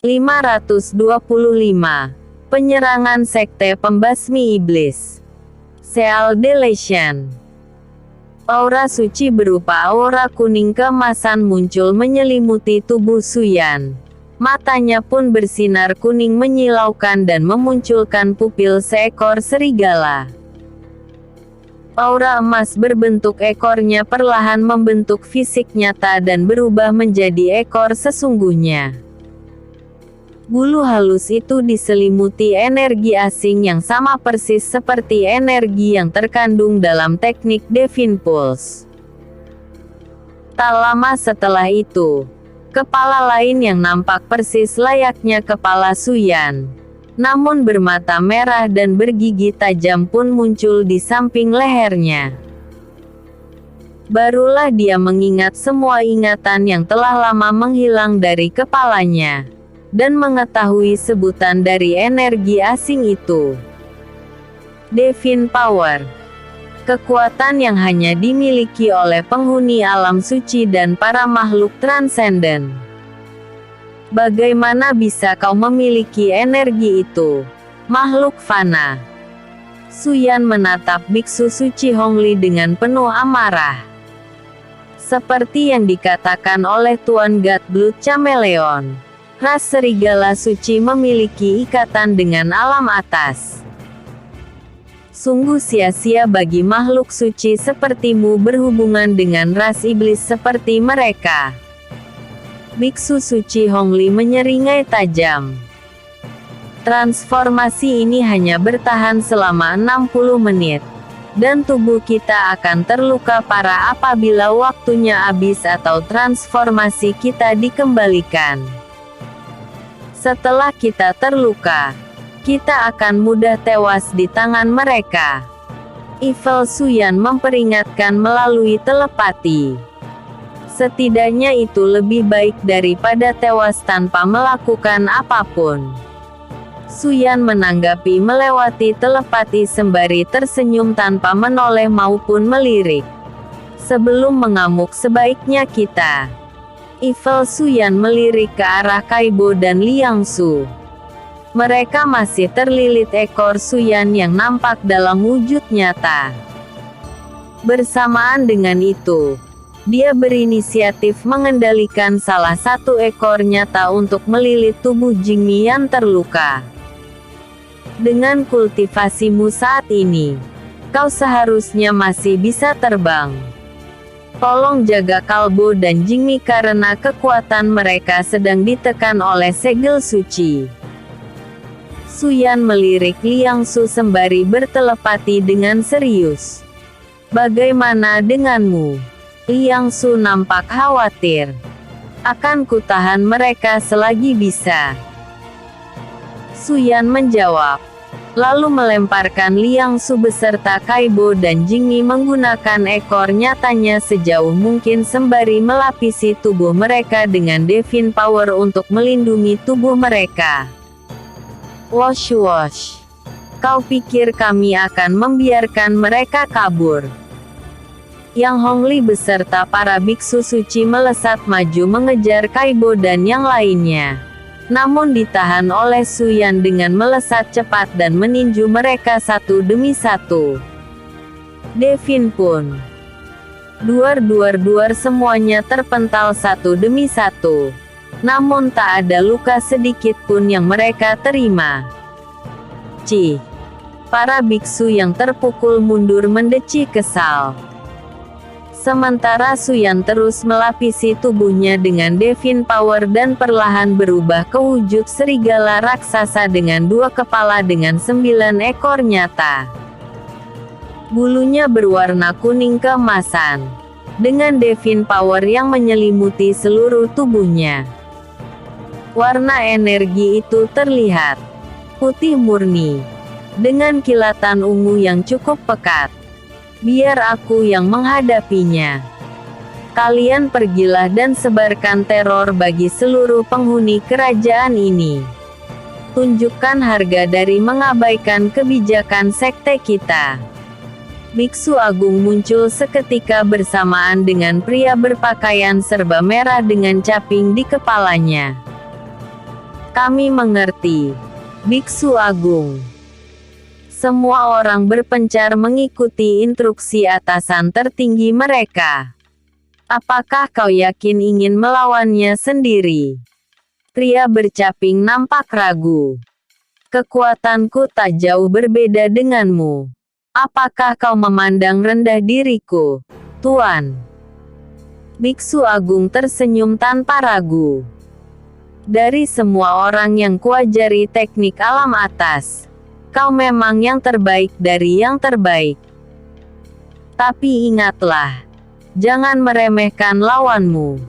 525. Penyerangan sekte pembasmi iblis. Seal Deletion. Aura suci berupa aura kuning keemasan muncul menyelimuti tubuh Suyan. Matanya pun bersinar kuning menyilaukan dan memunculkan pupil seekor serigala. Aura emas berbentuk ekornya perlahan membentuk fisik nyata dan berubah menjadi ekor sesungguhnya. Bulu halus itu diselimuti energi asing yang sama persis seperti energi yang terkandung dalam teknik Divine Pulse. Tak lama setelah itu, kepala lain yang nampak persis layaknya kepala Suyan, namun bermata merah dan bergigi tajam pun muncul di samping lehernya. Barulah dia mengingat semua ingatan yang telah lama menghilang dari kepalanya, dan mengetahui sebutan dari energi asing itu. Divine Power. Kekuatan yang hanya dimiliki oleh penghuni alam suci dan para makhluk transenden. Bagaimana bisa kau memiliki energi itu, makhluk fana? Suyan menatap biksu suci Hongli dengan penuh amarah. Seperti yang dikatakan oleh Tuan Godblood Chameleon, ras serigala suci memiliki ikatan dengan alam atas. Sungguh sia-sia bagi makhluk suci sepertimu berhubungan dengan ras iblis seperti mereka. Biksu suci Hongli menyeringai tajam. Transformasi ini hanya bertahan selama 60 menit. Dan tubuh kita akan terluka parah apabila waktunya habis atau transformasi kita dikembalikan. Setelah kita terluka, kita akan mudah tewas di tangan mereka. Evil Suyan memperingatkan melalui telepati. Setidaknya itu lebih baik daripada tewas tanpa melakukan apapun. Suyan menanggapi melewati telepati sembari tersenyum tanpa menoleh maupun melirik. Sebelum mengamuk sebaiknya kita. Evil Suyan melirik ke arah Kaibo dan Liangsu. Mereka masih terlilit ekor Suyan yang nampak dalam wujud nyata. Bersamaan dengan itu, dia berinisiatif mengendalikan salah satu ekor nyata untuk melilit tubuh Jingmi yang terluka. Dengan kultivasimu saat ini, kau seharusnya masih bisa terbang. Tolong jaga Kalbo dan Jingmi karena kekuatan mereka sedang ditekan oleh segel suci. Suyan melirik Liangsu sembari bertelepati dengan serius. Bagaimana denganmu? Liangsu nampak khawatir. Akan kutahan mereka selagi bisa. Suyan menjawab. Lalu melemparkan Liangsu beserta Kaibo dan Jingmi menggunakan ekor nyatanya sejauh mungkin sembari melapisi tubuh mereka dengan Divine Power untuk melindungi tubuh mereka. Wosh wosh. Kau pikir kami akan membiarkan mereka kabur? Yang Hongli beserta para biksu suci melesat maju mengejar Kaibo dan yang lainnya. Namun ditahan oleh Suyan dengan melesat cepat dan meninju mereka satu demi satu. Divine pun. Duar semuanya terpental satu demi satu. Namun tak ada luka sedikit pun yang mereka terima. Cih. Para biksu yang terpukul mundur mendeci kesal. Sementara Suyan terus melapisi tubuhnya dengan Divine Power dan perlahan berubah ke wujud serigala raksasa dengan 2 kepala dengan 9 ekor nyata. Bulunya berwarna kuning keemasan, dengan Divine Power yang menyelimuti seluruh tubuhnya. Warna energi itu terlihat putih murni, dengan kilatan ungu yang cukup pekat. Biar aku yang menghadapinya. Kalian pergilah dan sebarkan teror bagi seluruh penghuni kerajaan ini. Tunjukkan harga dari mengabaikan kebijakan sekte kita. Biksu Agung muncul seketika bersamaan dengan pria berpakaian serba merah dengan caping di kepalanya. Kami mengerti, Biksu Agung. Semua orang berpencar mengikuti instruksi atasan tertinggi mereka. Apakah kau yakin ingin melawannya sendiri? Pria bercaping nampak ragu. Kekuatanku tak jauh berbeda denganmu. Apakah kau memandang rendah diriku, Tuan? Biksu Agung tersenyum tanpa ragu. Dari semua orang yang kuajari teknik alam atas, kau memang yang terbaik dari yang terbaik. Tapi ingatlah, jangan meremehkan lawanmu.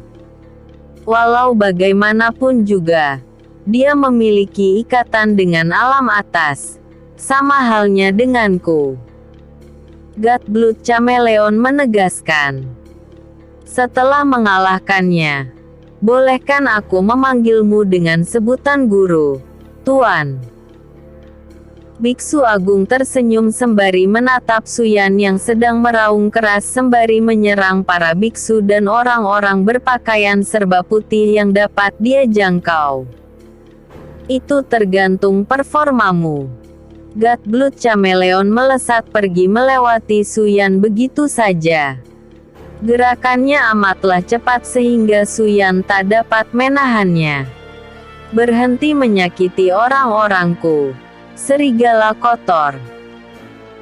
Walau bagaimanapun juga, dia memiliki ikatan dengan alam atas, sama halnya denganku. Godblood Chameleon menegaskan. Setelah mengalahkannya, bolehkan aku memanggilmu dengan sebutan guru, Tuan? Biksu Agung tersenyum sembari menatap Suyan yang sedang meraung keras sembari menyerang para biksu dan orang-orang berpakaian serba putih yang dapat dia jangkau. Itu tergantung performamu. Godblood Chameleon melesat pergi melewati Suyan begitu saja. Gerakannya amatlah cepat sehingga Suyan tak dapat menahannya. Berhenti menyakiti orang-orangku, serigala kotor.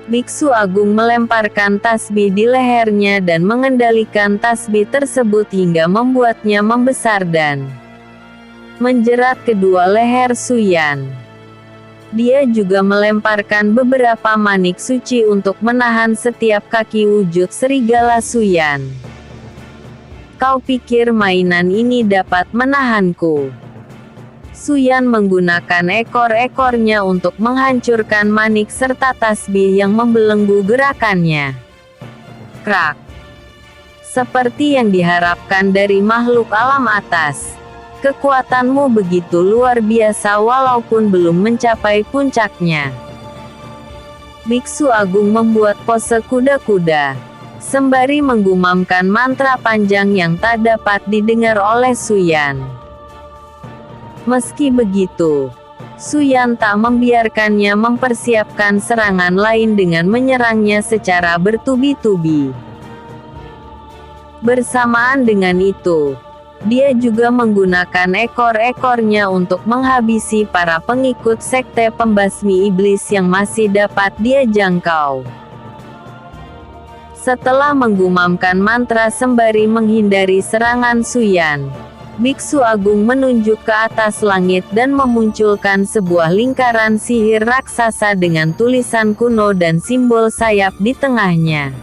Biksu Agung melemparkan tasbih di lehernya dan mengendalikan tasbih tersebut hingga membuatnya membesar dan menjerat kedua leher Suyan. Dia juga melemparkan beberapa manik suci untuk menahan setiap kaki wujud serigala Suyan. Kau pikir mainan ini dapat menahanku? Suyan menggunakan ekor-ekornya untuk menghancurkan manik serta tasbih yang membelenggu gerakannya. Krak! Seperti yang diharapkan dari makhluk alam atas. Kekuatanmu begitu luar biasa walaupun belum mencapai puncaknya. Biksu Agung membuat pose kuda-kuda, sembari menggumamkan mantra panjang yang tak dapat didengar oleh Suyan. Meski begitu, Suyan tak membiarkannya mempersiapkan serangan lain dengan menyerangnya secara bertubi-tubi. Bersamaan dengan itu, dia juga menggunakan ekor-ekornya untuk menghabisi para pengikut sekte pembasmi iblis yang masih dapat dia jangkau. Setelah menggumamkan mantra sembari menghindari serangan Suyan, Biksu Agung menunjuk ke atas langit dan memunculkan sebuah lingkaran sihir raksasa dengan tulisan kuno dan simbol sayap di tengahnya.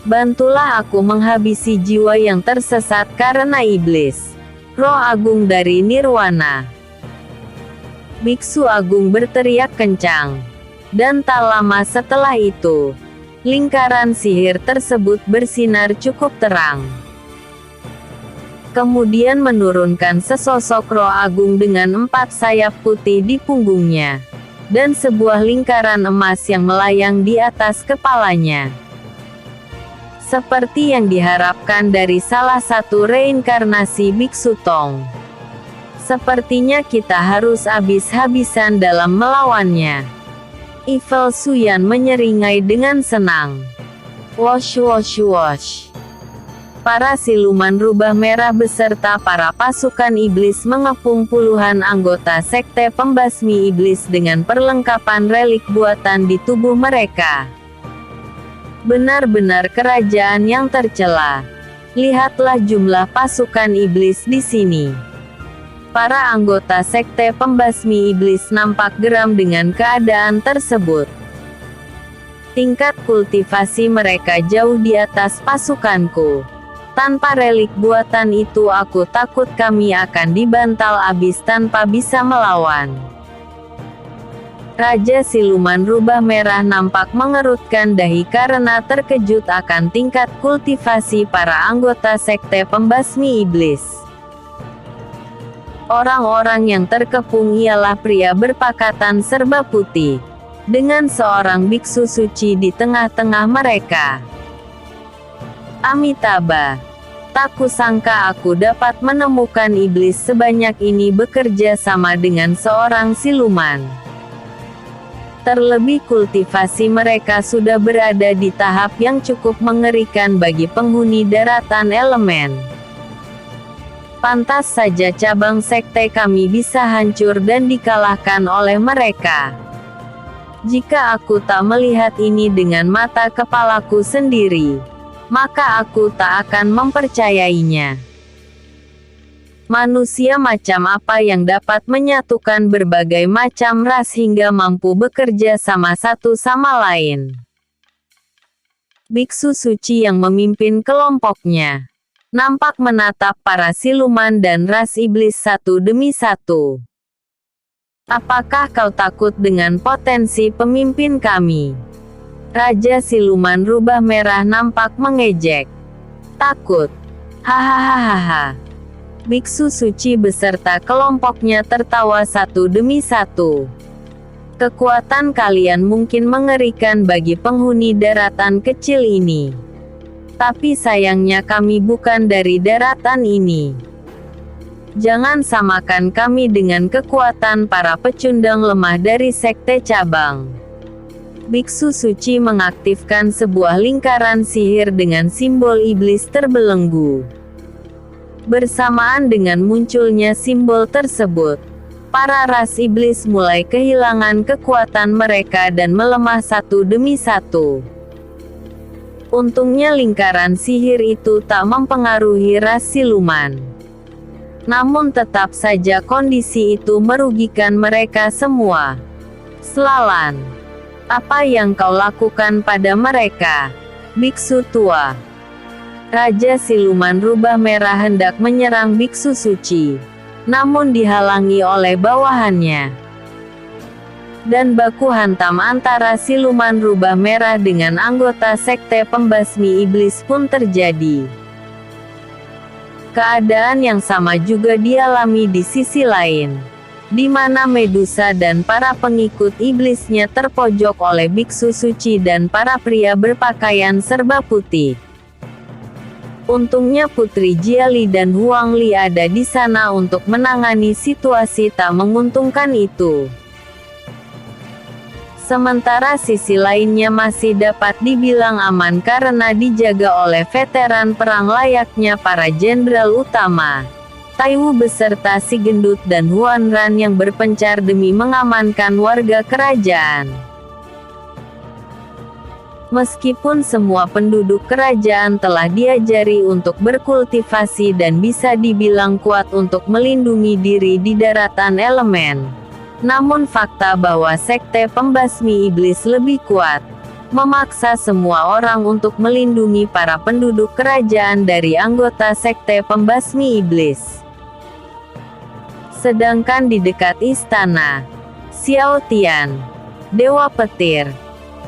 Bantulah aku menghabisi jiwa yang tersesat karena iblis, roh agung dari Nirwana. Biksu Agung berteriak kencang. Dan tak lama setelah itu, lingkaran sihir tersebut bersinar cukup terang. Kemudian menurunkan sesosok roh agung dengan 4 sayap putih di punggungnya, dan sebuah lingkaran emas yang melayang di atas kepalanya. Seperti yang diharapkan dari salah satu reinkarnasi Biksu Tong. Sepertinya kita harus habis-habisan dalam melawannya. Evil Suyan menyeringai dengan senang. Wosh wosh wosh. Para siluman rubah merah beserta para pasukan iblis mengepung puluhan anggota sekte pembasmi iblis dengan perlengkapan relik buatan di tubuh mereka. Benar-benar kerajaan yang tercela. Lihatlah jumlah pasukan iblis di sini. Para anggota sekte pembasmi iblis nampak geram dengan keadaan tersebut. Tingkat kultivasi mereka jauh di atas pasukanku. Tanpa relik buatan itu aku takut kami akan dibantal abis tanpa bisa melawan. Raja Siluman Rubah Merah nampak mengerutkan dahi karena terkejut akan tingkat kultivasi para anggota sekte pembasmi iblis. Orang-orang yang terkepung ialah pria berpakaian serba putih, dengan seorang biksu suci di tengah-tengah mereka. Amitabha, Tak kusangka aku dapat menemukan iblis sebanyak ini bekerja sama dengan seorang siluman. Terlebih kultivasi mereka sudah berada di tahap yang cukup mengerikan bagi penghuni daratan elemen. Pantas saja cabang sekte kami bisa hancur dan dikalahkan oleh mereka. Jika aku tak melihat ini dengan mata kepalaku sendiri, maka aku tak akan mempercayainya. Manusia macam apa yang dapat menyatukan berbagai macam ras hingga mampu bekerja sama satu sama lain? Biksu suci yang memimpin kelompoknya nampak menatap para siluman dan ras iblis satu demi satu. Apakah kau takut dengan potensi pemimpin kami? Raja siluman rubah merah nampak mengejek. Takut? Hahaha. Biksu suci beserta kelompoknya tertawa satu demi satu. Kekuatan kalian mungkin mengerikan bagi penghuni daratan kecil ini. Tapi sayangnya kami bukan dari daratan ini. Jangan samakan kami dengan kekuatan para pecundang lemah dari sekte cabang. Biksu suci mengaktifkan sebuah lingkaran sihir dengan simbol iblis terbelenggu. Bersamaan dengan munculnya simbol tersebut, para ras iblis mulai kehilangan kekuatan mereka dan melemah satu demi satu. Untungnya lingkaran sihir itu tak mempengaruhi ras siluman. Namun tetap saja kondisi itu merugikan mereka semua. Selalan, apa yang kau lakukan pada mereka, biksu tua? Raja siluman rubah merah hendak menyerang biksu suci, namun dihalangi oleh bawahannya. Dan baku hantam antara siluman rubah merah dengan anggota sekte pembasmi iblis pun terjadi. Keadaan yang sama juga dialami di sisi lain, di mana Medusa dan para pengikut iblisnya terpojok oleh biksu suci dan para pria berpakaian serba putih. Untungnya Putri Jiali dan Huang Li ada di sana untuk menangani situasi tak menguntungkan itu. Sementara sisi lainnya masih dapat dibilang aman karena dijaga oleh veteran perang layaknya para jenderal utama, Taiwu beserta si gendut dan Huan Ran yang berpencar demi mengamankan warga kerajaan. Meskipun semua penduduk kerajaan telah diajari untuk berkultivasi dan bisa dibilang kuat untuk melindungi diri di daratan elemen, namun fakta bahwa sekte pembasmi iblis lebih kuat, memaksa semua orang untuk melindungi para penduduk kerajaan dari anggota sekte pembasmi iblis. Sedangkan di dekat istana, Xiao Tian, Dewa Petir,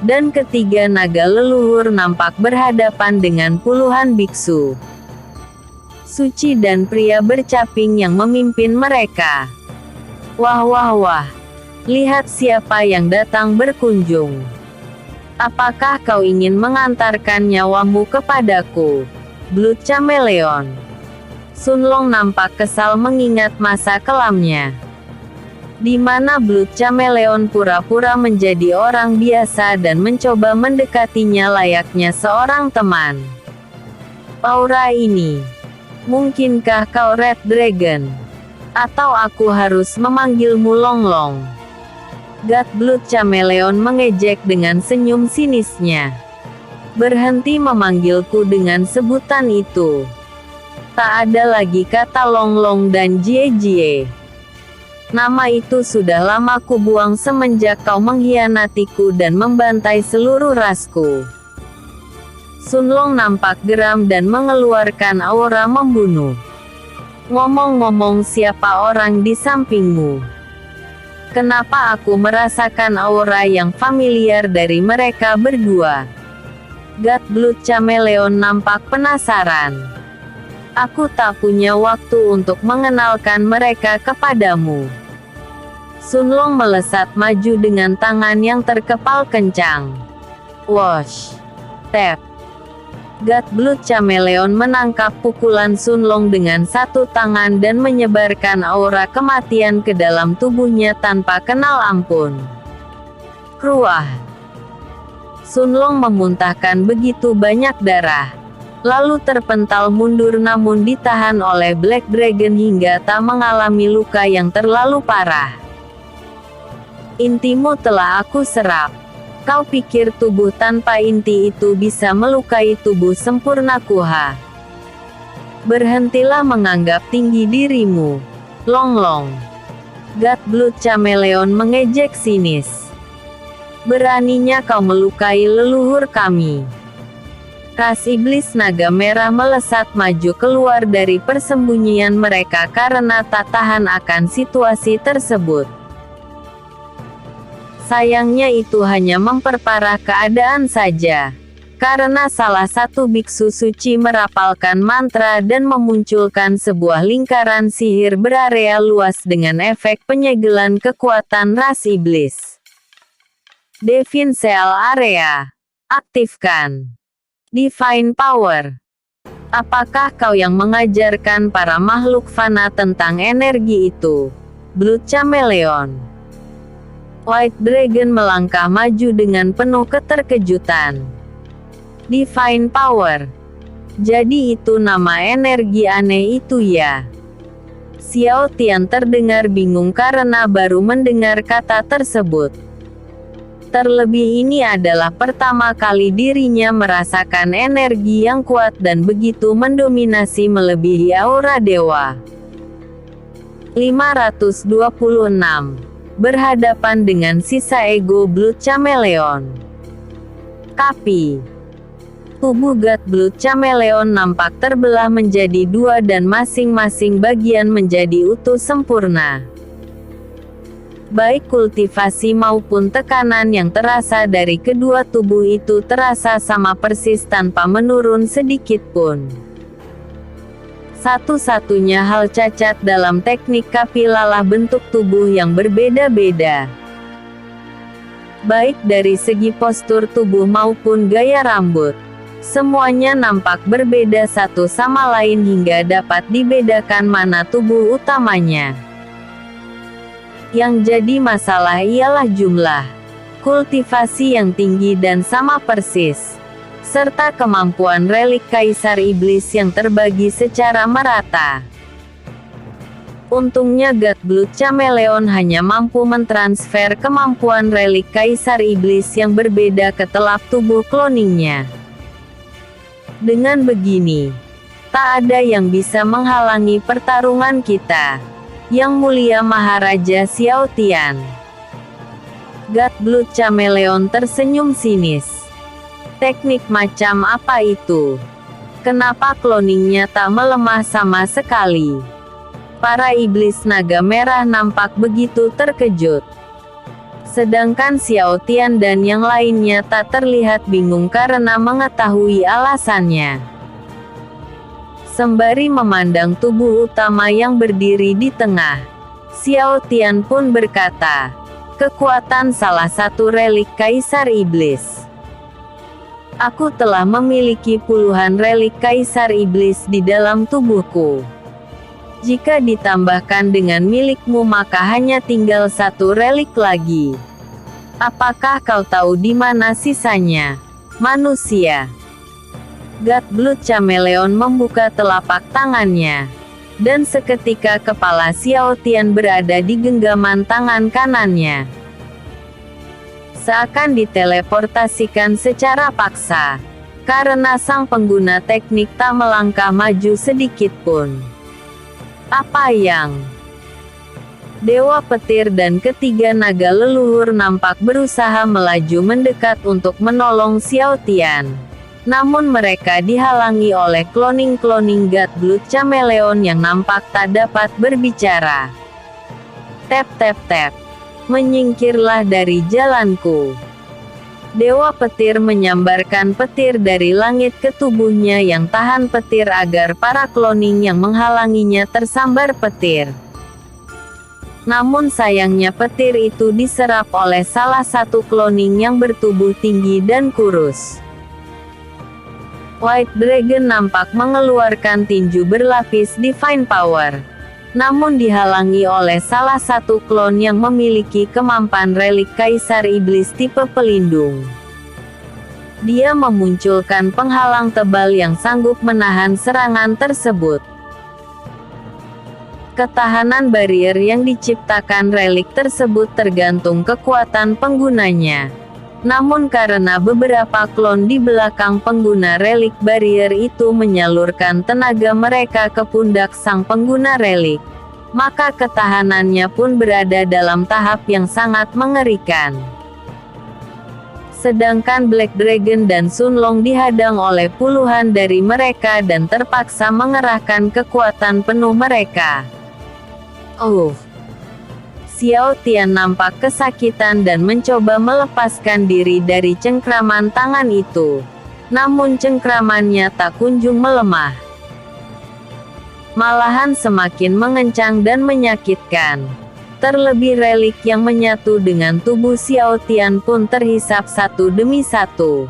dan ketiga naga leluhur nampak berhadapan dengan puluhan biksu suci dan pria bercaping yang memimpin mereka. Wah wah wah, lihat siapa yang datang berkunjung. Apakah kau ingin mengantarkan nyawamu kepadaku, Blood Chameleon? Sun Long nampak kesal mengingat masa kelamnya, di mana Blood Chameleon pura-pura menjadi orang biasa dan mencoba mendekatinya layaknya seorang teman. Aura ini, mungkinkah kau Red Dragon? Atau aku harus memanggilmu Long Long? God Blood Chameleon mengejek dengan senyum sinisnya. Berhenti memanggilku dengan sebutan itu. Tak ada lagi kata Long Long dan Jie Jie. Nama itu sudah lama kubuang semenjak kau mengkhianatiku dan membantai seluruh rasku. Sun Long nampak geram dan mengeluarkan aura membunuh. Ngomong-ngomong, siapa orang di sampingmu? Kenapa aku merasakan aura yang familiar dari mereka berdua? God Blood Chameleon nampak penasaran. Aku tak punya waktu untuk mengenalkan mereka kepadamu. Sun Long melesat maju dengan tangan yang terkepal kencang. Wosh! Tap! Godblood Chameleon menangkap pukulan Sunlong dengan satu tangan dan menyebarkan aura kematian ke dalam tubuhnya tanpa kenal ampun. Ruah. Sunlong memuntahkan begitu banyak darah, lalu terpental mundur namun ditahan oleh Black Dragon hingga tak mengalami luka yang terlalu parah. Intimu telah aku serap. Kau pikir tubuh tanpa inti itu bisa melukai tubuh sempurnaku, ha? Berhentilah menganggap tinggi dirimu, Longlong. Godblood Chameleon mengejek sinis. Beraninya kau melukai leluhur kami. Ras iblis naga merah melesat maju keluar dari persembunyian mereka karena tak tahan akan situasi tersebut. Sayangnya itu hanya memperparah keadaan saja, karena salah satu biksu suci merapalkan mantra dan memunculkan sebuah lingkaran sihir berarea luas dengan efek penyegelan kekuatan ras iblis. Divine Cell Area. Aktifkan. Divine Power. Apakah kau yang mengajarkan para makhluk fana tentang energi itu, Blood Chameleon? White Dragon melangkah maju dengan penuh keterkejutan. Divine Power. Jadi itu nama energi aneh itu ya? Xiao Tian terdengar bingung karena baru mendengar kata tersebut. Terlebih ini adalah pertama kali dirinya merasakan energi yang kuat dan begitu mendominasi melebihi aura dewa. 526. Berhadapan dengan sisa ego Blood Chameleon. Kapi. Tubuh Godblood Chameleon nampak terbelah menjadi dua dan masing-masing bagian menjadi utuh sempurna. Baik kultivasi maupun tekanan yang terasa dari kedua tubuh itu terasa sama persis tanpa menurun sedikit pun. Satu-satunya hal cacat dalam teknik kapilalah bentuk tubuh yang berbeda-beda. Baik dari segi postur tubuh maupun gaya rambut, semuanya nampak berbeda satu sama lain hingga dapat dibedakan mana tubuh utamanya. Yang jadi masalah ialah jumlah kultivasi yang tinggi dan sama persis, serta kemampuan relik Kaisar Iblis yang terbagi secara merata. Untungnya Godblood Chameleon hanya mampu mentransfer kemampuan relik Kaisar Iblis yang berbeda ke telap tubuh kloningnya. Dengan begini, tak ada yang bisa menghalangi pertarungan kita, Yang Mulia Maharaja Xiao Tian. Godblood Chameleon tersenyum sinis. Teknik macam apa itu? Kenapa kloningnya tak melemah sama sekali? Para iblis naga merah nampak begitu terkejut. Sedangkan Xiao Tian dan yang lainnya tak terlihat bingung karena mengetahui alasannya. Sembari memandang tubuh utama yang berdiri di tengah, Xiao Tian pun berkata, "Kekuatan salah satu relik Kaisar Iblis. Aku telah memiliki puluhan relik Kaisar Iblis di dalam tubuhku. Jika ditambahkan dengan milikmu maka hanya tinggal satu relik lagi. Apakah kau tahu di mana sisanya, manusia?" Godblood Chameleon membuka telapak tangannya, dan seketika kepala Xiao Tian berada di genggaman tangan kanannya. Seakan diteleportasikan secara paksa, karena sang pengguna teknik tak melangkah maju sedikit pun. Apa yang? Dewa Petir dan ketiga naga leluhur nampak berusaha melaju mendekat untuk menolong Xiao Tian. Namun mereka dihalangi oleh kloning-kloning Godblood Chameleon yang nampak tak dapat berbicara. Tap tap tap. Menyingkirlah dari jalanku. Dewa Petir menyambarkan petir dari langit ke tubuhnya yang tahan petir agar para kloning yang menghalanginya tersambar petir. Namun sayangnya petir itu diserap oleh salah satu kloning yang bertubuh tinggi dan kurus. White Dragon nampak mengeluarkan tinju berlapis Divine Power. Namun dihalangi oleh salah satu klon yang memiliki kemampuan relik Kaisar Iblis tipe pelindung. Dia memunculkan penghalang tebal yang sanggup menahan serangan tersebut. Ketahanan barrier yang diciptakan relik tersebut tergantung kekuatan penggunanya. Namun karena beberapa klon di belakang pengguna relik barrier itu menyalurkan tenaga mereka ke pundak sang pengguna relik, maka ketahanannya pun berada dalam tahap yang sangat mengerikan. Sedangkan Black Dragon dan Sunlong dihadang oleh puluhan dari mereka dan terpaksa mengerahkan kekuatan penuh mereka. Xiao Tian nampak kesakitan dan mencoba melepaskan diri dari cengkraman tangan itu. Namun cengkramannya tak kunjung melemah. Malahan semakin mengencang dan menyakitkan. Terlebih relik yang menyatu dengan tubuh Xiao Tian pun terhisap satu demi satu.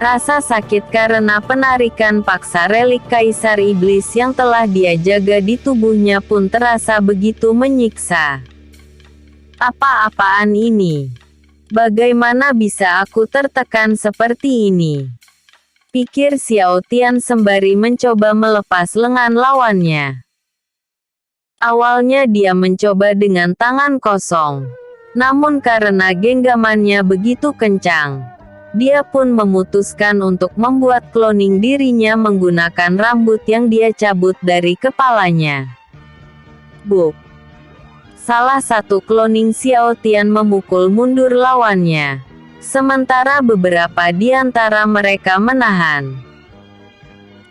Rasa sakit karena penarikan paksa relik Kaisar Iblis yang telah dia jaga di tubuhnya pun terasa begitu menyiksa. Apa-apaan ini? Bagaimana bisa aku tertekan seperti ini? Pikir Xiao Tian sembari mencoba melepas lengan lawannya. Awalnya dia mencoba dengan tangan kosong. Namun karena genggamannya begitu kencang, dia pun memutuskan untuk membuat cloning dirinya menggunakan rambut yang dia cabut dari kepalanya. Buk! Salah satu cloning Xiao Tian memukul mundur lawannya. Sementara beberapa di antara mereka menahan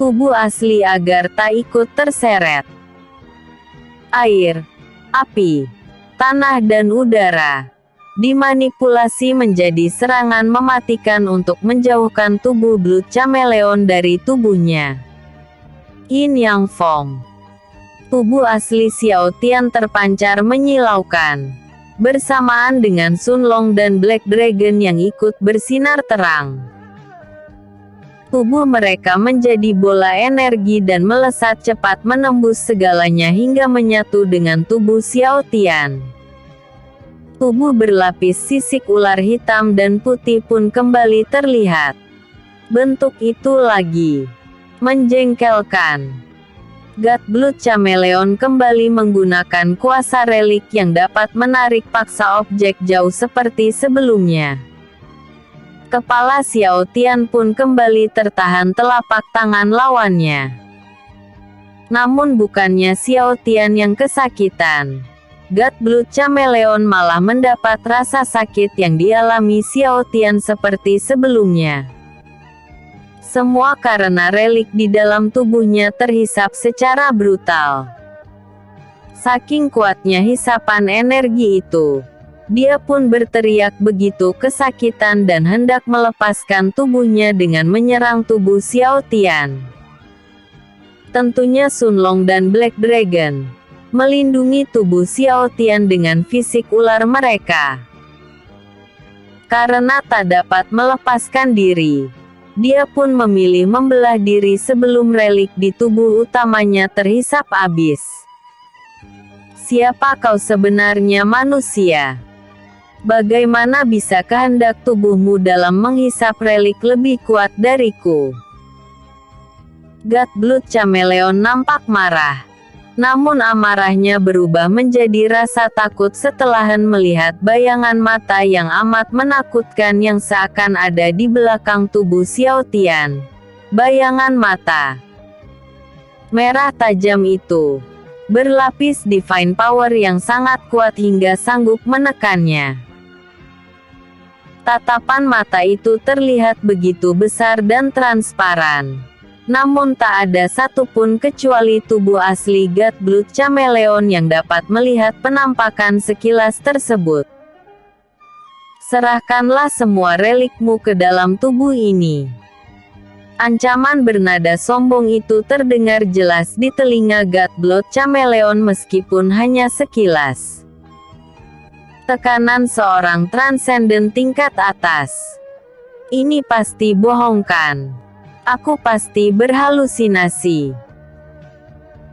tubuh asli agar tak ikut terseret. Air, api, tanah dan udara dimanipulasi menjadi serangan mematikan untuk menjauhkan tubuh Blood Chameleon dari tubuhnya. Yin Yang Fong. Tubuh asli Xiao Tian terpancar menyilaukan. Bersamaan dengan Sunlong dan Black Dragon yang ikut bersinar terang. Tubuh mereka menjadi bola energi dan melesat cepat menembus segalanya hingga menyatu dengan tubuh Xiao Tian. Tubuh berlapis sisik ular hitam dan putih pun kembali terlihat. Bentuk itu lagi menjengkelkan. God Blood Chameleon kembali menggunakan kuasa relik yang dapat menarik paksa objek jauh seperti sebelumnya. Kepala Xiao Tian pun kembali tertahan telapak tangan lawannya. Namun bukannya Xiao Tian yang kesakitan. God Blood Chameleon malah mendapat rasa sakit yang dialami Xiao Tian seperti sebelumnya. Semua karena relik di dalam tubuhnya terhisap secara brutal. Saking kuatnya hisapan energi itu, dia pun berteriak begitu kesakitan dan hendak melepaskan tubuhnya dengan menyerang tubuh Xiao Tian. Tentunya Sunlong dan Black Dragon melindungi tubuh Xiao Tian dengan fisik ular mereka. Karena tak dapat melepaskan diri, dia pun memilih membelah diri sebelum relik di tubuh utamanya terhisap habis. Siapa kau sebenarnya, manusia? Bagaimana bisa kehendak tubuhmu dalam menghisap relik lebih kuat dariku? God Blood Chameleon nampak marah. Namun amarahnya berubah menjadi rasa takut setelah melihat bayangan mata yang amat menakutkan yang seakan ada di belakang tubuh Xiao Tian. Bayangan mata merah tajam itu berlapis Divine Power yang sangat kuat hingga sanggup menekannya. Tatapan mata itu terlihat begitu besar dan transparan. Namun tak ada satupun kecuali tubuh asli God Blood Chameleon yang dapat melihat penampakan sekilas tersebut. Serahkanlah semua relikmu ke dalam tubuh ini. Ancaman bernada sombong itu terdengar jelas di telinga God Blood Chameleon meskipun hanya sekilas. Tekanan seorang transenden tingkat atas. Ini pasti bohongkan. Aku pasti berhalusinasi.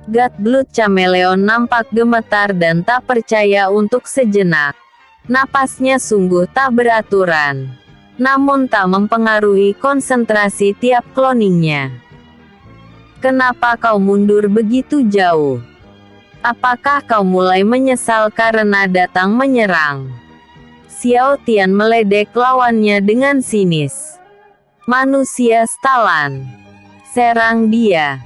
Godblood Chameleon nampak gemetar dan tak percaya untuk sejenak. Napasnya sungguh tak beraturan, namun tak mempengaruhi konsentrasi tiap cloningnya. Kenapa kau mundur begitu jauh? Apakah kau mulai menyesal karena datang menyerang? Xiao Tian meledek lawannya dengan sinis. Manusia Stalan, serang dia.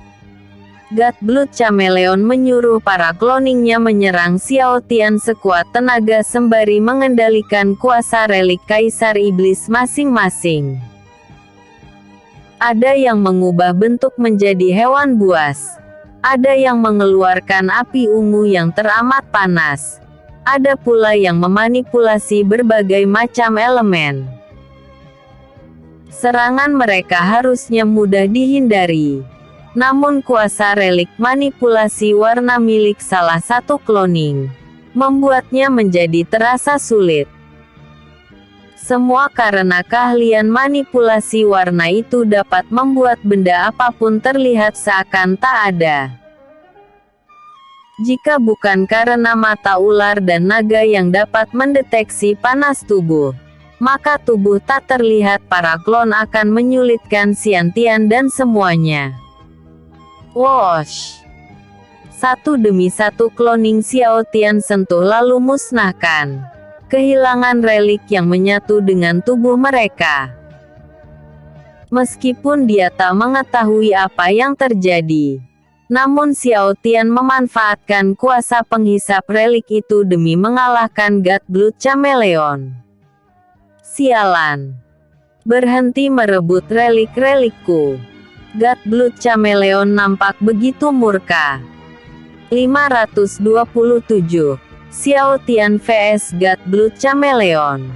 Godblood Chameleon menyuruh para cloningnya menyerang Xiao Tian sekuat tenaga sembari mengendalikan kuasa relik Kaisar Iblis masing-masing. Ada yang mengubah bentuk menjadi hewan buas. Ada yang mengeluarkan api ungu yang teramat panas. Ada pula yang memanipulasi berbagai macam elemen. Serangan mereka harusnya mudah dihindari. Namun kuasa relik manipulasi warna milik salah satu cloning membuatnya menjadi terasa sulit. Semua karena keahlian manipulasi warna itu dapat membuat benda apapun terlihat seakan tak ada. Jika bukan karena mata ular dan naga yang dapat mendeteksi panas tubuh, maka tubuh tak terlihat para klon akan menyulitkan Xiantian dan semuanya. Wosh! Satu demi satu cloning Xiao Tian sentuh lalu musnahkan. Kehilangan relik yang menyatu dengan tubuh mereka. Meskipun dia tak mengetahui apa yang terjadi, namun Xiao Tian memanfaatkan kuasa penghisap relik itu demi mengalahkan Godblood Chameleon. Sialan! Berhenti merebut relik-relikku. Godblood Chameleon nampak begitu murka. 527. Xiao Tian vs Godblood Chameleon.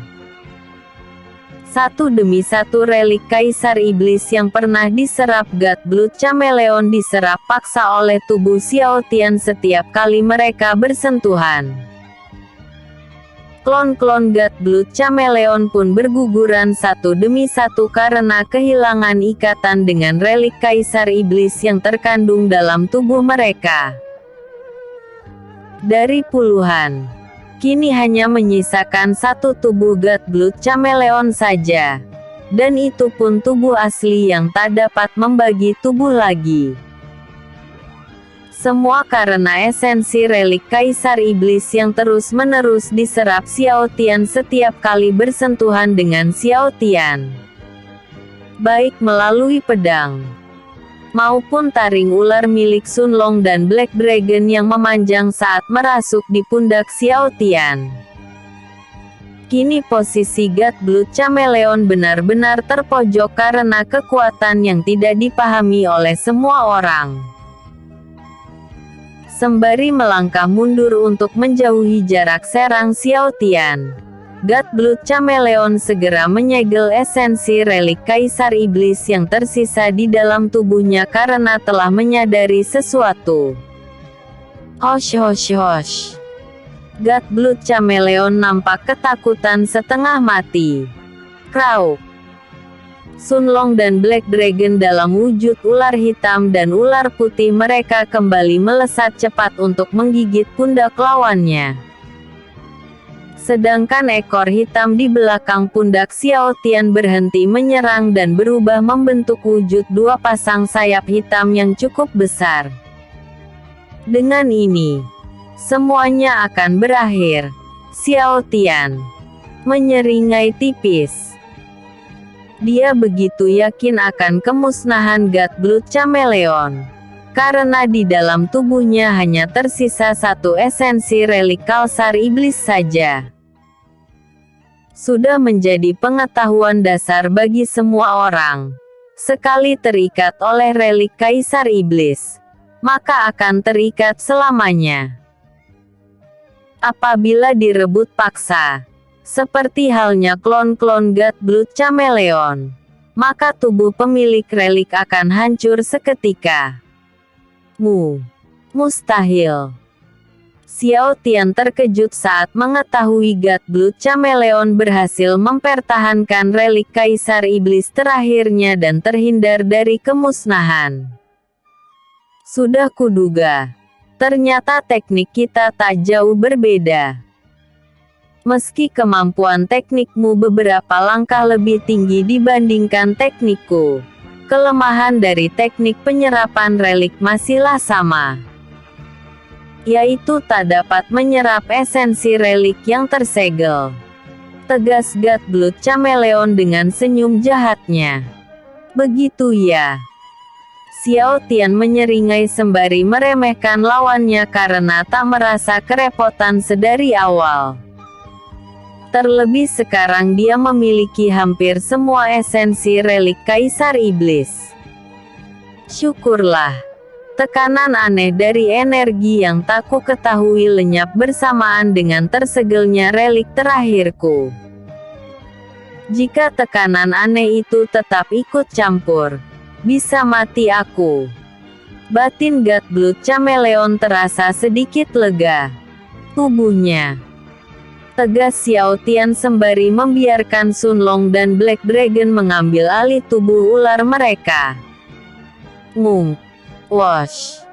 Satu demi satu relik Kaisar Iblis yang pernah diserap Godblood Chameleon diserap paksa oleh tubuh Xiao Tian setiap kali mereka bersentuhan. Klon-klon Godblood Chameleon pun berguguran satu demi satu karena kehilangan ikatan dengan relik Kaisar Iblis yang terkandung dalam tubuh mereka. Dari puluhan, kini hanya menyisakan satu tubuh Godblood Chameleon saja. Dan itu pun tubuh asli yang tak dapat membagi tubuh lagi. Semua karena esensi relik Kaisar Iblis yang terus-menerus diserap Xiao Tian setiap kali bersentuhan dengan Xiao Tian. Baik melalui pedang, maupun taring ular milik Sun Long dan Black Dragon yang memanjang saat merasuk di pundak Xiao Tian. Kini posisi Godblood Chameleon benar-benar terpojok karena kekuatan yang tidak dipahami oleh semua orang. Sembari melangkah mundur untuk menjauhi jarak serang Xiao Tian, Godblood Chameleon segera menyegel esensi relik Kaisar Iblis yang tersisa di dalam tubuhnya karena telah menyadari sesuatu. Hosh hosh hosh. Godblood Chameleon nampak ketakutan setengah mati. Krauk. Sun Long dan Black Dragon dalam wujud ular hitam dan ular putih mereka kembali melesat cepat untuk menggigit pundak lawannya. Sedangkan ekor hitam di belakang pundak Xiao Tian berhenti menyerang dan berubah membentuk wujud dua pasang sayap hitam yang cukup besar. Dengan ini, semuanya akan berakhir. Xiao Tian menyeringai tipis. Dia begitu yakin akan kemusnahan Godblood Chameleon, karena di dalam tubuhnya hanya tersisa satu esensi relik Kaisar Iblis saja. Sudah menjadi pengetahuan dasar bagi semua orang. Sekali terikat oleh relik Kaisar Iblis, maka akan terikat selamanya. Apabila direbut paksa, seperti halnya klon-klon Godblood Chameleon, maka tubuh pemilik relik akan hancur seketika. Mustahil. Xiao Tian terkejut saat mengetahui God Blood Chameleon berhasil mempertahankan relik Kaisar Iblis terakhirnya dan terhindar dari kemusnahan. Sudah kuduga. Ternyata teknik kita tak jauh berbeda. Meski kemampuan teknikmu beberapa langkah lebih tinggi dibandingkan teknikku, kelemahan dari teknik penyerapan relik masihlah sama. Yaitu tak dapat menyerap esensi relik yang tersegel. Tegas God Blood Chameleon dengan senyum jahatnya. Begitu ya. Xiao Tian menyeringai sembari meremehkan lawannya karena tak merasa kerepotan sedari awal. Terlebih sekarang dia memiliki hampir semua esensi relik Kaisar Iblis. Syukurlah. Tekanan aneh dari energi yang tak ku ketahui lenyap bersamaan dengan tersegelnya relik terakhirku. Jika tekanan aneh itu tetap ikut campur, bisa mati aku. Batin God Blood Chameleon terasa sedikit lega. Tubuhnya. Tegas Xiao Tian sembari membiarkan Sun Long dan Black Dragon mengambil alih tubuh ular mereka. Ngung. Wosh.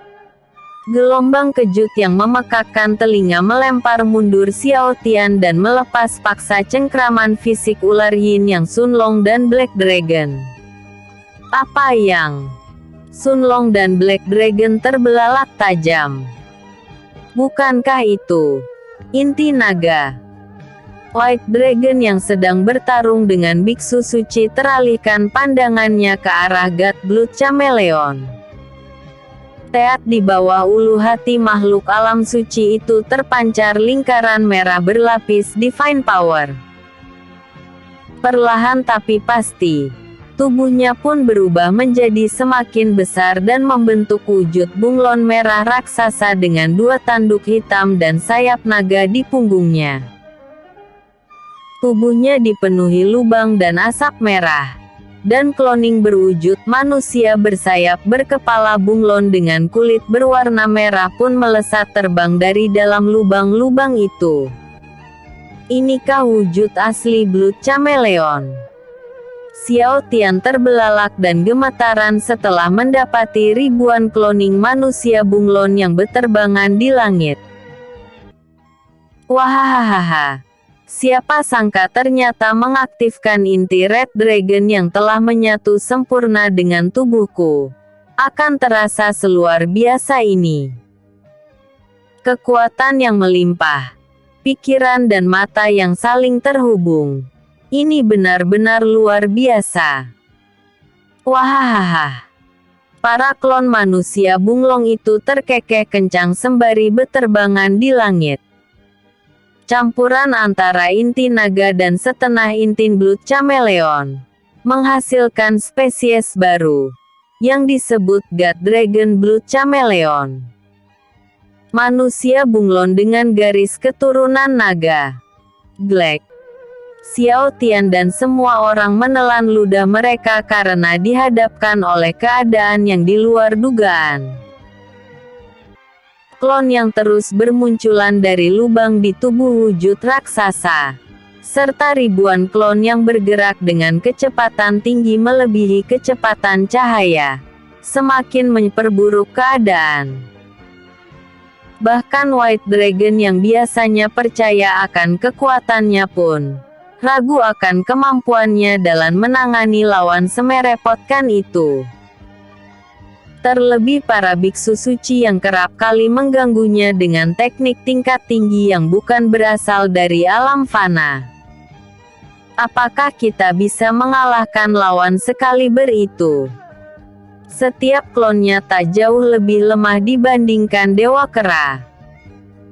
Gelombang kejut yang memekakkan telinga melempar mundur Xiao Tian dan melepas paksa cengkraman fisik ular yin yang Sun Long dan Black Dragon. Apa yang? Sun Long dan Black Dragon terbelalak tajam. Bukankah itu inti naga? White Dragon yang sedang bertarung dengan biksu suci teralihkan pandangannya ke arah God Blood Chameleon. Teat di bawah ulu hati makhluk alam suci itu terpancar lingkaran merah berlapis Divine Power. Perlahan tapi pasti, tubuhnya pun berubah menjadi semakin besar dan membentuk wujud bunglon merah raksasa dengan dua tanduk hitam dan sayap naga di punggungnya. Tubuhnya dipenuhi lubang dan asap merah. Dan cloning berwujud manusia bersayap berkepala bunglon dengan kulit berwarna merah pun melesat terbang dari dalam lubang-lubang itu. Inikah wujud asli Blood Chameleon? Xiao Tian terbelalak dan gemetaran setelah mendapati ribuan cloning manusia bunglon yang berterbangan di langit. Wahahaha. Siapa sangka ternyata mengaktifkan inti Red Dragon yang telah menyatu sempurna dengan tubuhku. Akan terasa seluar biasa ini. Kekuatan yang melimpah. Pikiran dan mata yang saling terhubung. Ini benar-benar luar biasa. Wahahaha. Para klon manusia bunglon itu terkekeh kencang sembari berterbangan di langit. Campuran antara inti naga dan setengah inti Blood Chameleon menghasilkan spesies baru yang disebut God Dragon Blood Chameleon. Manusia bunglon dengan garis keturunan naga. Black. Xiao Tian dan semua orang menelan ludah mereka karena dihadapkan oleh keadaan yang di luar dugaan. Klon yang terus bermunculan dari lubang di tubuh wujud raksasa, serta ribuan klon yang bergerak dengan kecepatan tinggi melebihi kecepatan cahaya, semakin memperburuk keadaan. Bahkan White Dragon yang biasanya percaya akan kekuatannya pun ragu akan kemampuannya dalam menangani lawan semerepotkan itu. Terlebih para biksu suci yang kerap kali mengganggunya dengan teknik tingkat tinggi yang bukan berasal dari alam fana. Apakah kita bisa mengalahkan lawan sekaliber itu? Setiap klonnya tak jauh lebih lemah dibandingkan Dewa Kera.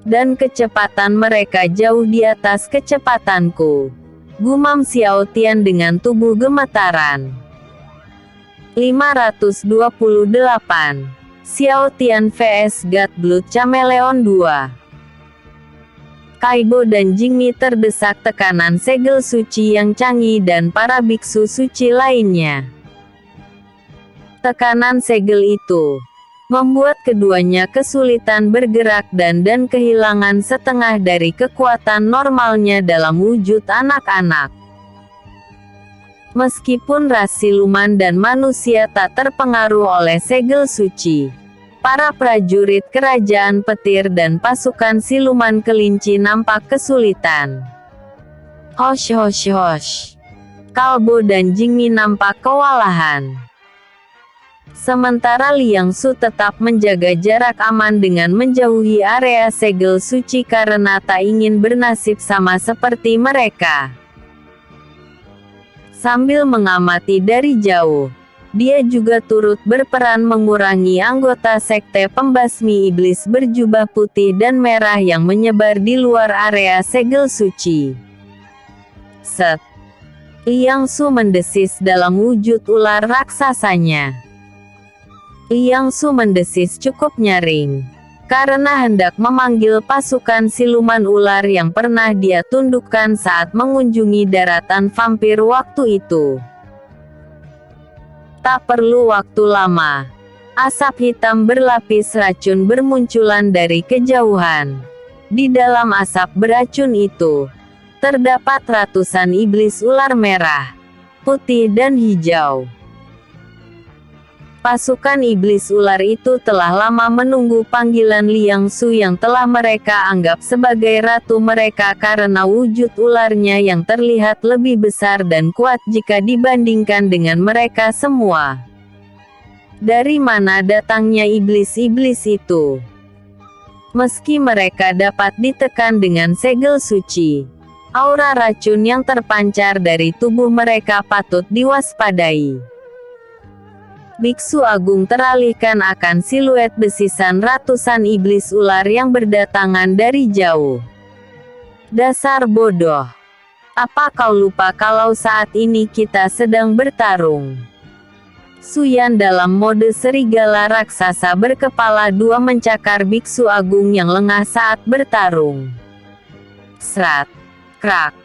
Dan kecepatan mereka jauh di atas kecepatanku. Gumam Xiao Tian dengan tubuh gemetaran. 528. Xiao Tian vs God Blood Chameleon 2. Kaibo dan Jingmi terdesak tekanan segel suci yang canggih dan para biksu suci lainnya. Tekanan segel itu membuat keduanya kesulitan bergerak dan kehilangan setengah dari kekuatan normalnya dalam wujud anak-anak. Meskipun ras siluman dan manusia tak terpengaruh oleh segel suci, para prajurit kerajaan petir dan pasukan siluman kelinci nampak kesulitan. Hosh hosh hosh. Kalbo dan Jingmi nampak kewalahan. Sementara Liang Su tetap menjaga jarak aman dengan menjauhi area segel suci karena tak ingin bernasib sama seperti mereka. Sambil mengamati dari jauh, dia juga turut berperan mengurangi anggota sekte pembasmi iblis berjubah putih dan merah yang menyebar di luar area segel suci. Set. Liang Su mendesis dalam wujud ular raksasanya. Liang Su mendesis cukup nyaring, karena hendak memanggil pasukan siluman ular yang pernah dia tundukkan saat mengunjungi daratan vampir waktu itu. Tak perlu waktu lama, asap hitam berlapis racun bermunculan dari kejauhan. Di dalam asap beracun itu, terdapat ratusan iblis ular merah, putih dan hijau. Pasukan iblis ular itu telah lama menunggu panggilan Liang Su yang telah mereka anggap sebagai ratu mereka karena wujud ularnya yang terlihat lebih besar dan kuat jika dibandingkan dengan mereka semua. Dari mana datangnya iblis-iblis itu? Meski mereka dapat ditekan dengan segel suci, aura racun yang terpancar dari tubuh mereka patut diwaspadai. Biksu Agung teralihkan akan siluet besisan ratusan iblis ular yang berdatangan dari jauh. Dasar bodoh. Apa kau lupa kalau saat ini kita sedang bertarung? Suyan dalam mode serigala raksasa berkepala dua mencakar Biksu Agung yang lengah saat bertarung. Srat. Krak.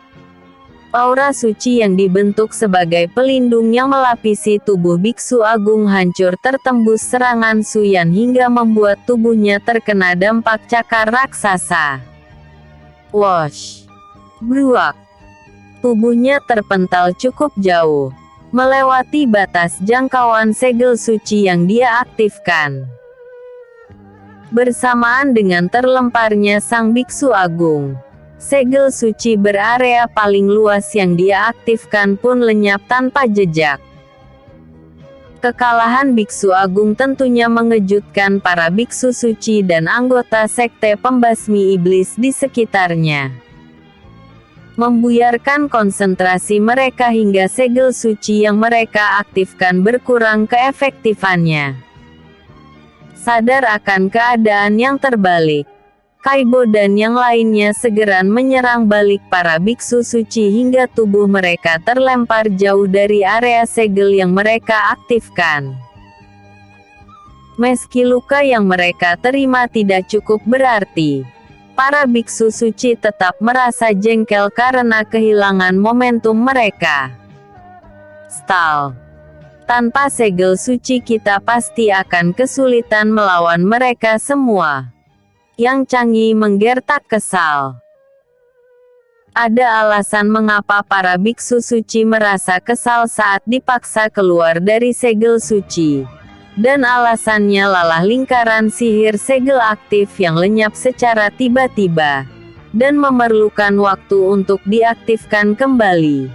Aura suci yang dibentuk sebagai pelindung yang melapisi tubuh Biksu Agung hancur tertembus serangan Suyan hingga membuat tubuhnya terkena dampak cakar raksasa. Wosh! Bruak! Tubuhnya terpental cukup jauh, melewati batas jangkauan segel suci yang dia aktifkan. Bersamaan dengan terlemparnya sang Biksu Agung, segel suci berarea paling luas yang dia aktifkan pun lenyap tanpa jejak. Kekalahan Biksu Agung tentunya mengejutkan para biksu suci dan anggota sekte pembasmi iblis di sekitarnya. Membuyarkan konsentrasi mereka hingga segel suci yang mereka aktifkan berkurang keefektifannya. Sadar akan keadaan yang terbalik, Kaibo dan yang lainnya segera menyerang balik para biksu suci hingga tubuh mereka terlempar jauh dari area segel yang mereka aktifkan. Meski luka yang mereka terima tidak cukup berarti, para biksu suci tetap merasa jengkel karena kehilangan momentum mereka. Stal. Tanpa segel suci kita pasti akan kesulitan melawan mereka semua. Yang Changi menggertak kesal. Ada alasan mengapa para biksu suci merasa kesal saat dipaksa keluar dari segel suci. Dan alasannya lalah lingkaran sihir segel aktif yang lenyap secara tiba-tiba. Dan memerlukan waktu untuk diaktifkan kembali.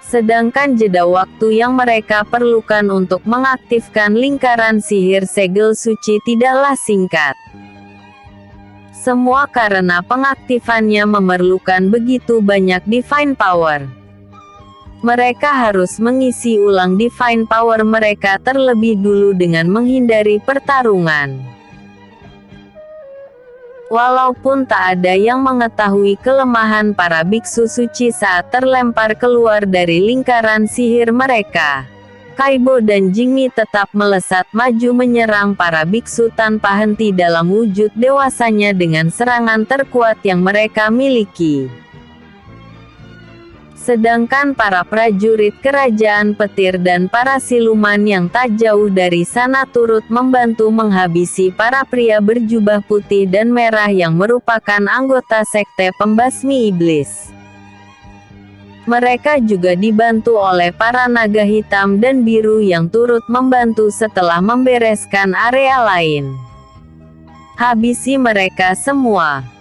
Sedangkan jeda waktu yang mereka perlukan untuk mengaktifkan lingkaran sihir segel suci tidaklah singkat. Semua karena pengaktifannya memerlukan begitu banyak divine power. Mereka harus mengisi ulang divine power mereka terlebih dulu dengan menghindari pertarungan. Walaupun tak ada yang mengetahui kelemahan para biksu suci saat terlempar keluar dari lingkaran sihir mereka, Kaibo dan Jingmi tetap melesat maju menyerang para biksu tanpa henti dalam wujud dewasanya dengan serangan terkuat yang mereka miliki. Sedangkan para prajurit kerajaan petir dan para siluman yang tak jauh dari sana turut membantu menghabisi para pria berjubah putih dan merah yang merupakan anggota sekte pembasmi iblis. Mereka juga dibantu oleh para naga hitam dan biru yang turut membantu setelah membereskan area lain. Habisi mereka semua.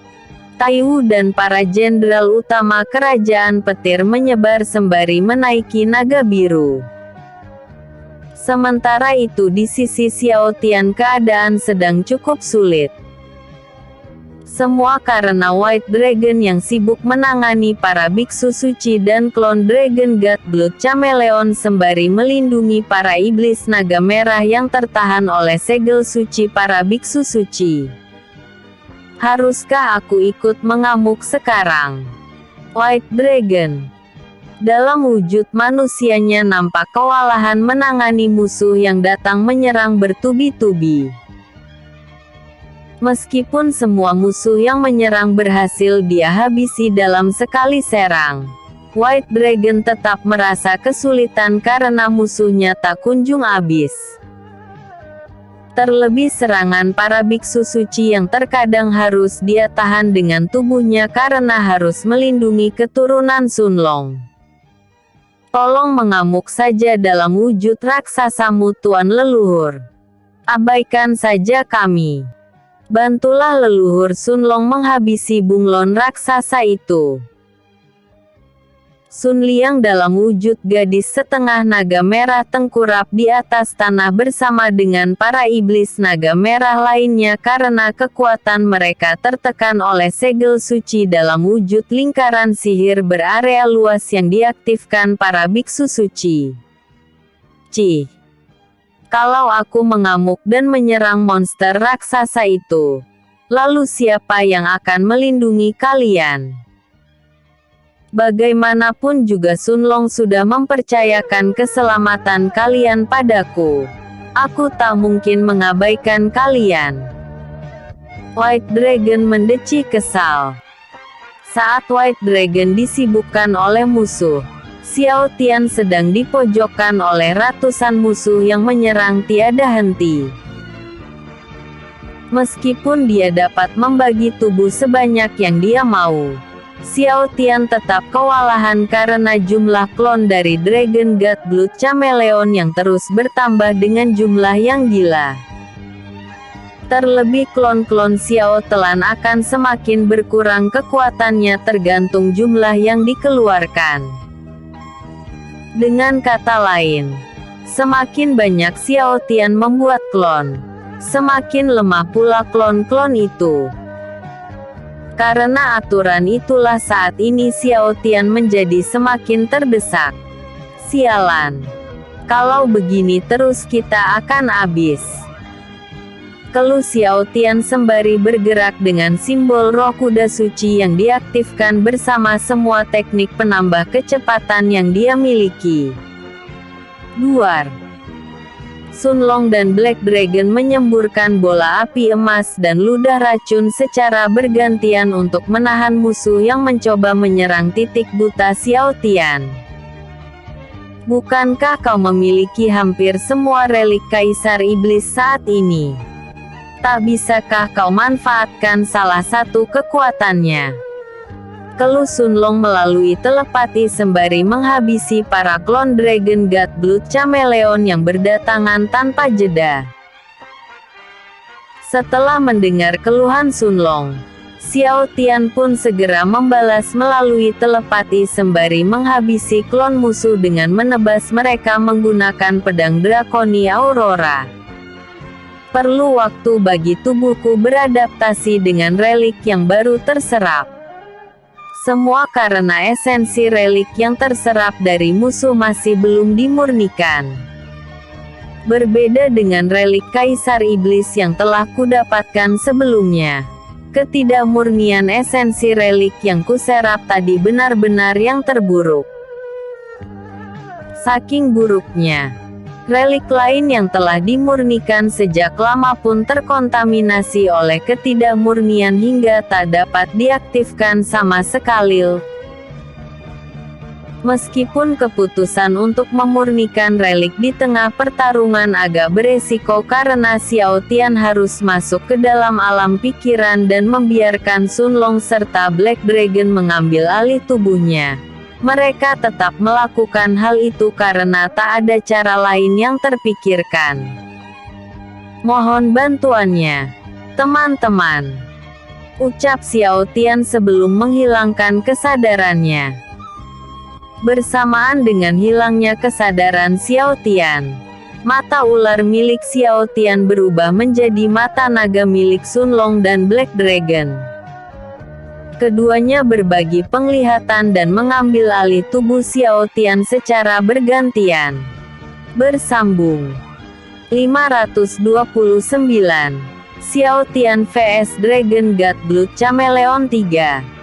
Taiwu dan para jenderal utama kerajaan petir menyebar sembari menaiki naga biru. Sementara itu di sisi Xiao Tian keadaan sedang cukup sulit. Semua karena White Dragon yang sibuk menangani para biksu suci dan klon Dragon God Blood Chameleon sembari melindungi para iblis naga merah yang tertahan oleh segel suci para biksu suci. Haruskah aku ikut mengamuk sekarang? White Dragon dalam wujud manusianya nampak kewalahan menangani musuh yang datang menyerang bertubi-tubi. Meskipun semua musuh yang menyerang berhasil dia habisi dalam sekali serang, White Dragon tetap merasa kesulitan karena musuhnya tak kunjung habis. Terlebih serangan para biksu suci yang terkadang harus dia tahan dengan tubuhnya karena harus melindungi keturunan Sunlong. Tolong mengamuk saja dalam wujud raksasamu Tuan Leluhur. Abaikan saja kami. Bantulah leluhur Sunlong menghabisi bunglon raksasa itu. Sun Liang dalam wujud gadis setengah naga merah tengkurap di atas tanah bersama dengan para iblis naga merah lainnya karena kekuatan mereka tertekan oleh segel suci dalam wujud lingkaran sihir berarea luas yang diaktifkan para biksu suci. Kalau aku mengamuk dan menyerang monster raksasa itu, lalu siapa yang akan melindungi kalian? Bagaimanapun juga Sunlong sudah mempercayakan keselamatan kalian padaku. Aku tak mungkin mengabaikan kalian. White Dragon mendeci kesal. Saat White Dragon disibukkan oleh musuh, Xiao Tian sedang dipojokkan oleh ratusan musuh yang menyerang tiada henti. Meskipun dia dapat membagi tubuh sebanyak yang dia mau, Xiao Tian tetap kewalahan karena jumlah klon dari Dragon God Blood Chameleon yang terus bertambah dengan jumlah yang gila. Terlebih klon-klon Xiao Telan akan semakin berkurang kekuatannya tergantung jumlah yang dikeluarkan. Dengan kata lain, semakin banyak Xiao Tian membuat klon, semakin lemah pula klon-klon itu. Karena aturan itulah saat ini Xiao Tian menjadi semakin terdesak. Sialan. Kalau begini terus kita akan habis. Keluh Xiao Tian sembari bergerak dengan simbol roh kuda suci yang diaktifkan bersama semua teknik penambah kecepatan yang dia miliki. Duar. Sunlong dan Black Dragon menyemburkan bola api emas dan ludah racun secara bergantian untuk menahan musuh yang mencoba menyerang titik buta Xiao Tian. Bukankah kau memiliki hampir semua relik Kaisar Iblis saat ini? Tak bisakah kau manfaatkan salah satu kekuatannya? Keluh Sunlong melalui telepati sembari menghabisi para klon Dragon God Blood Chameleon yang berdatangan tanpa jeda. Setelah mendengar keluhan Sunlong, Xiao Tian pun segera membalas melalui telepati sembari menghabisi klon musuh dengan menebas mereka menggunakan pedang Drakoni Aurora. Perlu waktu bagi tubuhku beradaptasi dengan relik yang baru terserap. Semua karena esensi relik yang terserap dari musuh masih belum dimurnikan. Berbeda dengan relik Kaisar Iblis yang telah kudapatkan sebelumnya, ketidakmurnian esensi relik yang kuserap tadi benar-benar yang terburuk. Saking buruknya, relik lain yang telah dimurnikan sejak lama pun terkontaminasi oleh ketidakmurnian hingga tak dapat diaktifkan sama sekali. Meskipun keputusan untuk memurnikan relik di tengah pertarungan agak beresiko karena Xiao Tian harus masuk ke dalam alam pikiran dan membiarkan Sun Long serta Black Dragon mengambil alih tubuhnya, mereka tetap melakukan hal itu karena tak ada cara lain yang terpikirkan. Mohon bantuannya, teman-teman, ucap Xiao Tian sebelum menghilangkan kesadarannya. Bersamaan dengan hilangnya kesadaran Xiao Tian, mata ular milik Xiao Tian berubah menjadi mata naga milik Sun Long dan Black Dragon. Keduanya berbagi penglihatan dan mengambil alih tubuh Xiao Tian secara bergantian. Bersambung 529. Xiao Tian vs Dragon God Blood Chameleon 3.